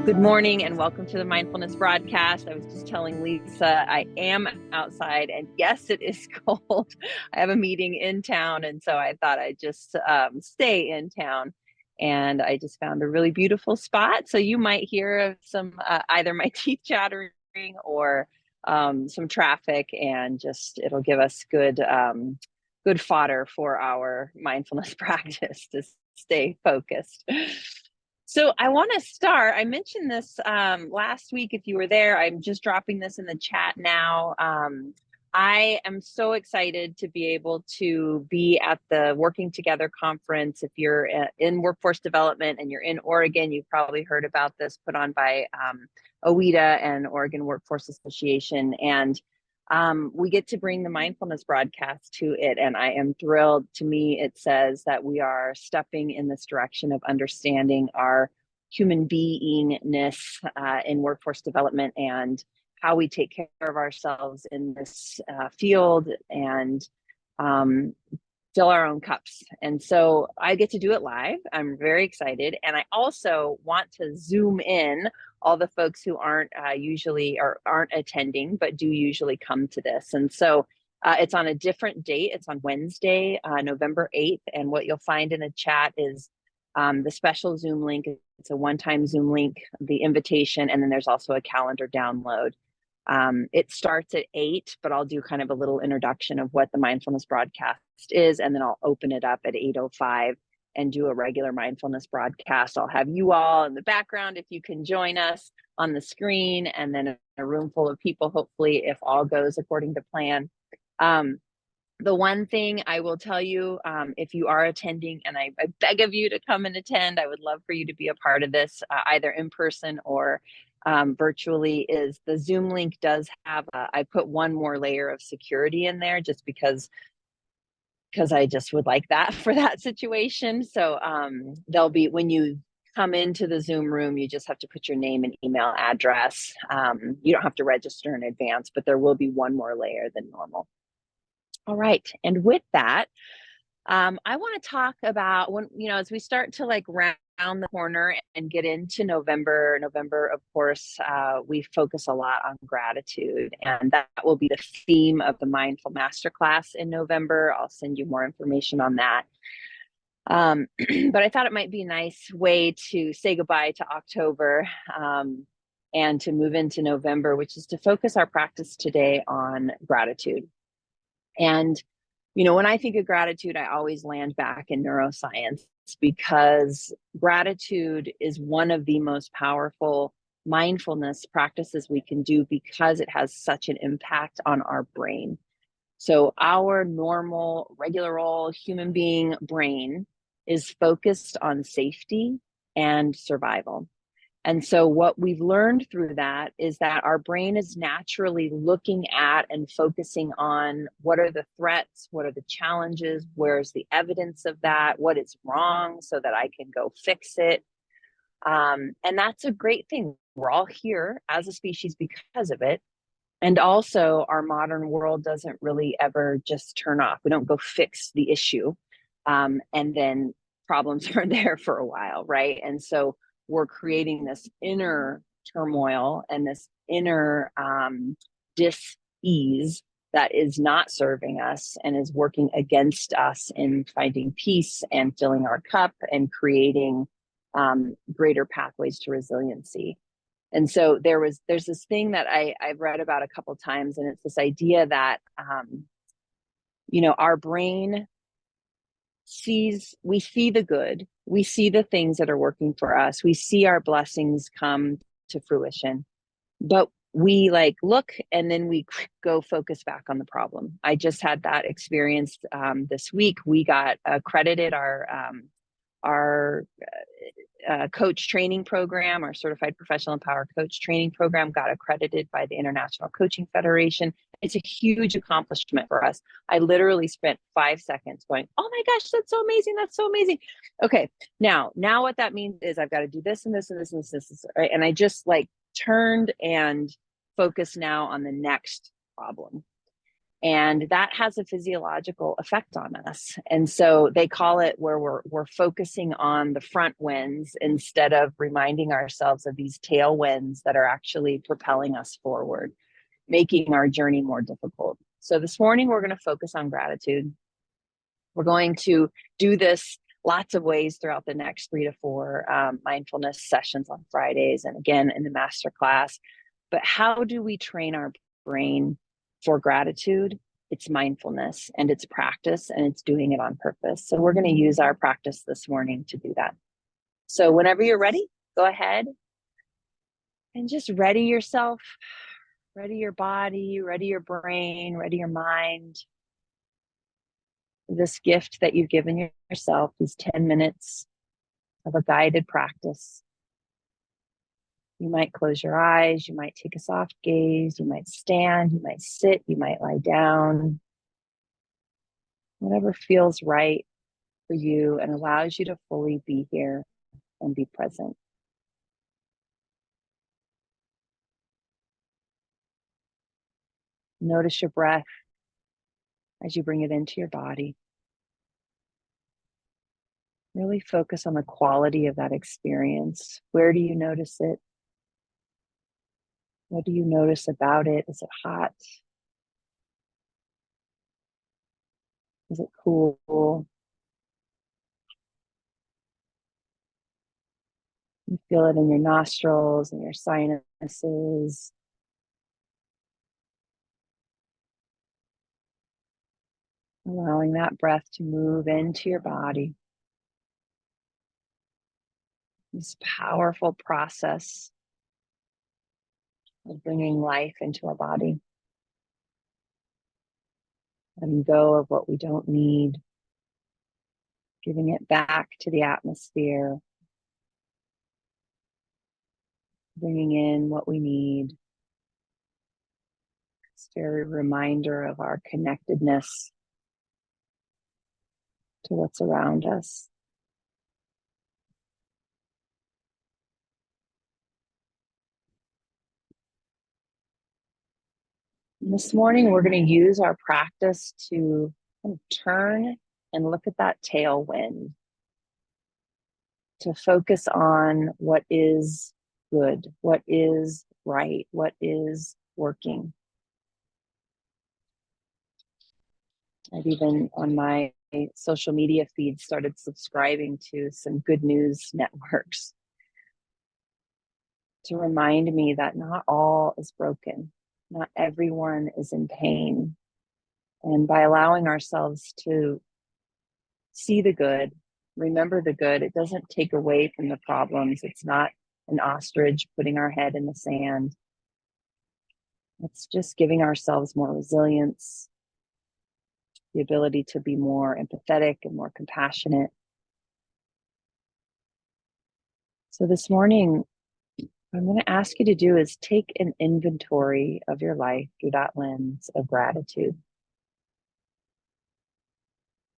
Good morning and welcome to the Mindfulness broadcast. I was just telling Lisa I am outside, and yes, it is cold. I have a meeting in town, and so I thought I'd just stay in town. And I just found a really beautiful spot. So you might hear of some either my teeth chattering or some traffic, and just it'll give us good fodder for our mindfulness practice to stay focused. So I want to start. I mentioned this last week. If you were there, I'm just dropping this in the chat now. I am so excited to be able to be at the Working Together conference. If you're in workforce development and you're in Oregon, you've probably heard about this, put on by OEDA and Oregon Workforce Association. And we get to bring the mindfulness broadcast to it, and I am thrilled. To me, it says that we are stepping in this direction of understanding our human beingness in workforce development and how we take care of ourselves in this field and fill our own cups. And so I get to do it live. I'm very excited. And I also want to zoom in all the folks who aren't usually or aren't attending, but do usually come to this. And so it's on a different date. It's on Wednesday, November 8th. And what you'll find in the chat is the special Zoom link. It's a one-time Zoom link, the invitation, and then there's also a calendar download. It starts at 8, but I'll do kind of a little introduction of what the mindfulness broadcast is, and then I'll open it up at 8:05 and do a regular mindfulness broadcast. I'll have you all in the background if you can join us on the screen, and then a room full of people, hopefully, if all goes according to plan. The one thing I will tell you, if you are attending, and I beg of you to come and attend, I would love for you to be a part of this, either in person or virtually, is the Zoom link does have, I put one more layer of security in there just because I just would like that for that situation. So there'll be, when you come into the Zoom room, you just have to put your name and email address. You don't have to register in advance, but there will be one more layer than normal. All right. And with that, I want to talk about when, as we start to like round the corner and get into November, of course, we focus a lot on gratitude, and that will be the theme of the Mindful Masterclass in November. I'll send you more information on that. But I thought it might be a nice way to say goodbye to October and to move into November, which is to focus our practice today on gratitude. And when I think of gratitude, I always land back in neuroscience, because gratitude is one of the most powerful mindfulness practices we can do because it has such an impact on our brain. So our normal, regular old human being brain is focused on safety and survival. And so what we've learned through that is that our brain is naturally looking at and focusing on what are the threats, what are the challenges, where's the evidence of that, what is wrong so that I can go fix it. And that's a great thing. We're all here as a species because of it. And also our modern world doesn't really ever just turn off. We don't go fix the issue and then problems are there for a while, right? And so we're creating this inner turmoil and this inner dis-ease that is not serving us and is working against us in finding peace and filling our cup and creating greater pathways to resiliency. And so there's this thing that I've read about a couple of times, and it's this idea that our brain we see the good, we see the things that are working for us, we see our blessings come to fruition, but we look and then we go focus back on the problem. I just had that experience this week. We got accredited our coach training program, our certified professional empower coach training program got accredited by the International Coaching Federation. It's a huge accomplishment for us. I literally spent 5 seconds going, oh my gosh, that's so amazing. That's so amazing. Okay. Now what that means is I've got to do this and this and this and this, right? And I just turned and focused now on the next problem. And that has a physiological effect on us. And so they call it where we're focusing on the front winds instead of reminding ourselves of these tailwinds that are actually propelling us forward, making our journey more difficult. So this morning, we're going to focus on gratitude. We're going to do this lots of ways throughout the next 3 to 4 mindfulness sessions on Fridays, and again in the masterclass. But how do we train our brain for gratitude? It's mindfulness, and it's practice, and it's doing it on purpose. So we're going to use our practice this morning to do that. So whenever you're ready, go ahead and just ready yourself, ready your body, ready your brain, ready your mind. This gift that you've given yourself, these 10 minutes of a guided practice. You might close your eyes, you might take a soft gaze, you might stand, you might sit, you might lie down. Whatever feels right for you and allows you to fully be here and be present. Notice your breath as you bring it into your body. Really focus on the quality of that experience. Where do you notice it? What do you notice about it? Is it hot? Is it cool? You feel it in your nostrils and your sinuses. Allowing that breath to move into your body. This powerful process of bringing life into our body. Letting go of what we don't need. Giving it back to the atmosphere. Bringing in what we need. It's a very reminder of our connectedness to what's around us. And this morning, we're going to use our practice to kind of turn and look at that tailwind, to focus on what is good, what is right, what is working. I've even on my social media feed started subscribing to some good news networks to remind me that not all is broken, not everyone is in pain. And by allowing ourselves to see the good, remember the good, it doesn't take away from the problems. It's not an ostrich putting our head in the sand. It's just giving ourselves more resilience, the ability to be more empathetic and more compassionate. So this morning, what I'm going to ask you to do is take an inventory of your life through that lens of gratitude.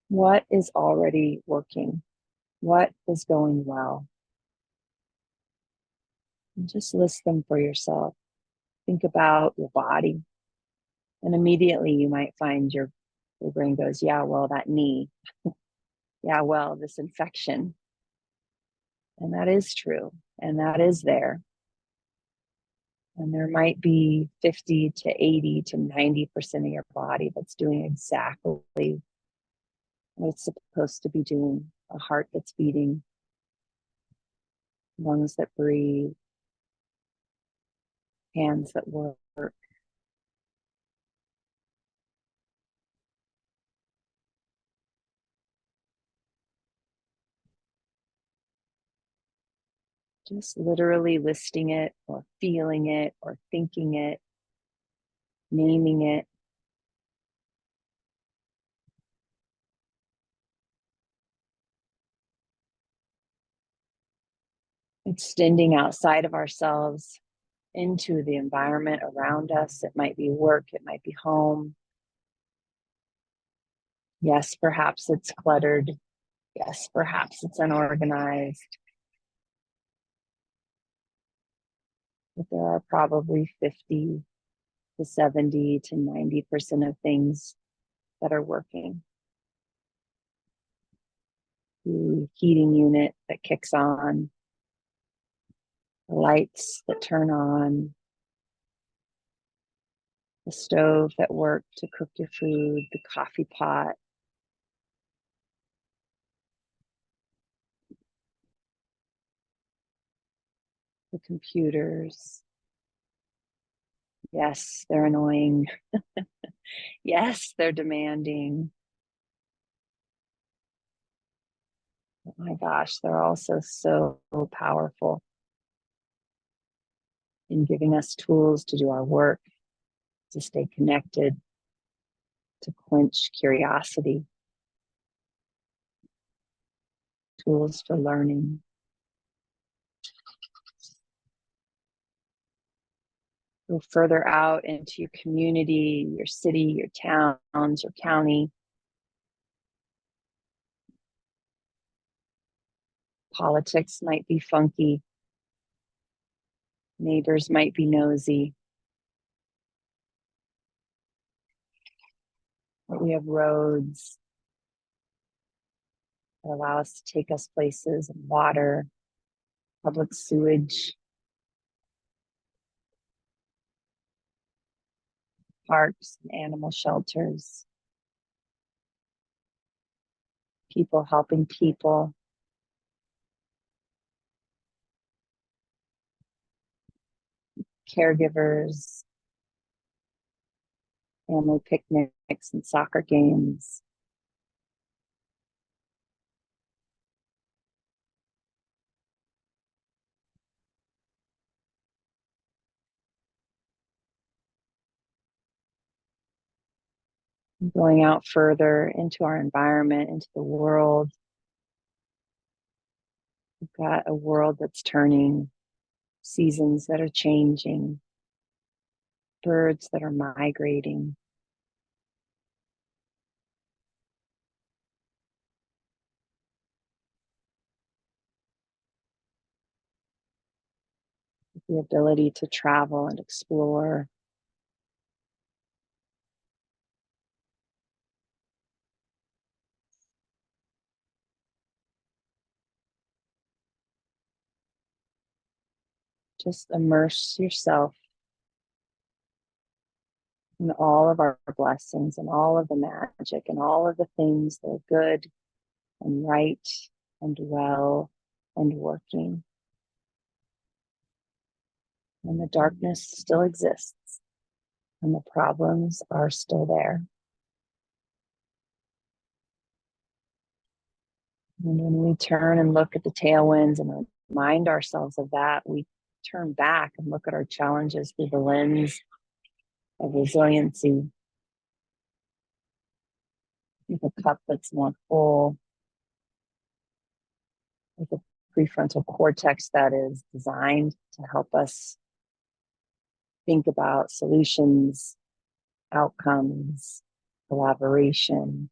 What is already working? What is going well? And just list them for yourself. Think about your body. And immediately you might find your brain goes, yeah, well, that knee. Yeah, well, this infection. And that is true. And that is there. And there might be 50 to 80 to 90% of your body that's doing exactly what it's supposed to be doing. A heart that's beating, lungs that breathe, hands that work. Just literally listing it or feeling it or thinking it, naming it. Extending outside of ourselves into the environment around us. It might be work, it might be home. Yes, perhaps it's cluttered. Yes, perhaps it's unorganized. But there are probably 50 the 70 to 90% of things that are working. The heating unit that kicks on, the lights that turn on, the stove that works to cook your food, the coffee pot, the computers. Yes, they're annoying. Yes, they're demanding. Oh my gosh, they're also so powerful in giving us tools to do our work, to stay connected, to quench curiosity, tools for learning. Go further out into your community, your city, your towns, your county. Politics might be funky. Neighbors might be nosy. But we have roads that allow us to take us places, and water, public sewage, parks and animal shelters, people helping people, caregivers, family picnics and soccer games. Going out further into our environment, into the world. We've got a world that's turning, seasons that are changing, birds that are migrating. The ability to travel and explore. Just immerse yourself in all of our blessings and all of the magic and all of the things that are good and right and well and working. And the darkness still exists and the problems are still there. And when we turn and look at the tailwinds and remind ourselves of that, we turn back and look at our challenges through the lens of resiliency, with a cup that's more full, with a prefrontal cortex that is designed to help us think about solutions, outcomes, collaboration.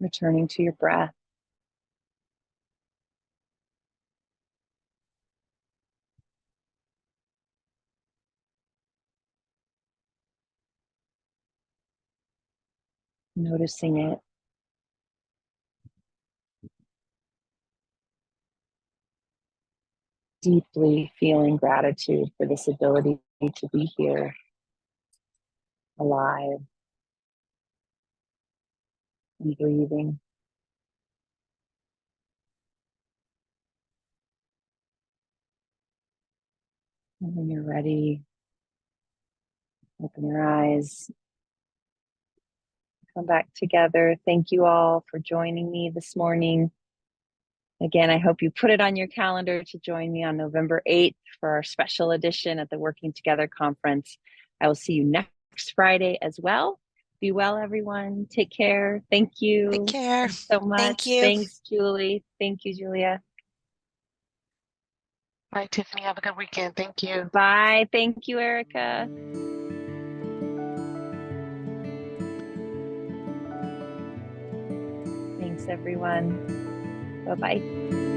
Returning to your breath. Noticing it. Deeply feeling gratitude for this ability to be here, alive, and breathing. And when you're ready, open your eyes. Come back together. Thank you all for joining me this morning. Again, I hope you put it on your calendar to join me on November 8th for our special edition at the Working Together Conference. I will see you next Friday as well. Be well, everyone. Take care. Thank you. Take care. Thanks so much. Thank you. Thanks, Julie. Thank you, Julia. Bye, Tiffany. Have a good weekend. Thank you. Bye. Thank you, Erica. everyone. Bye-bye.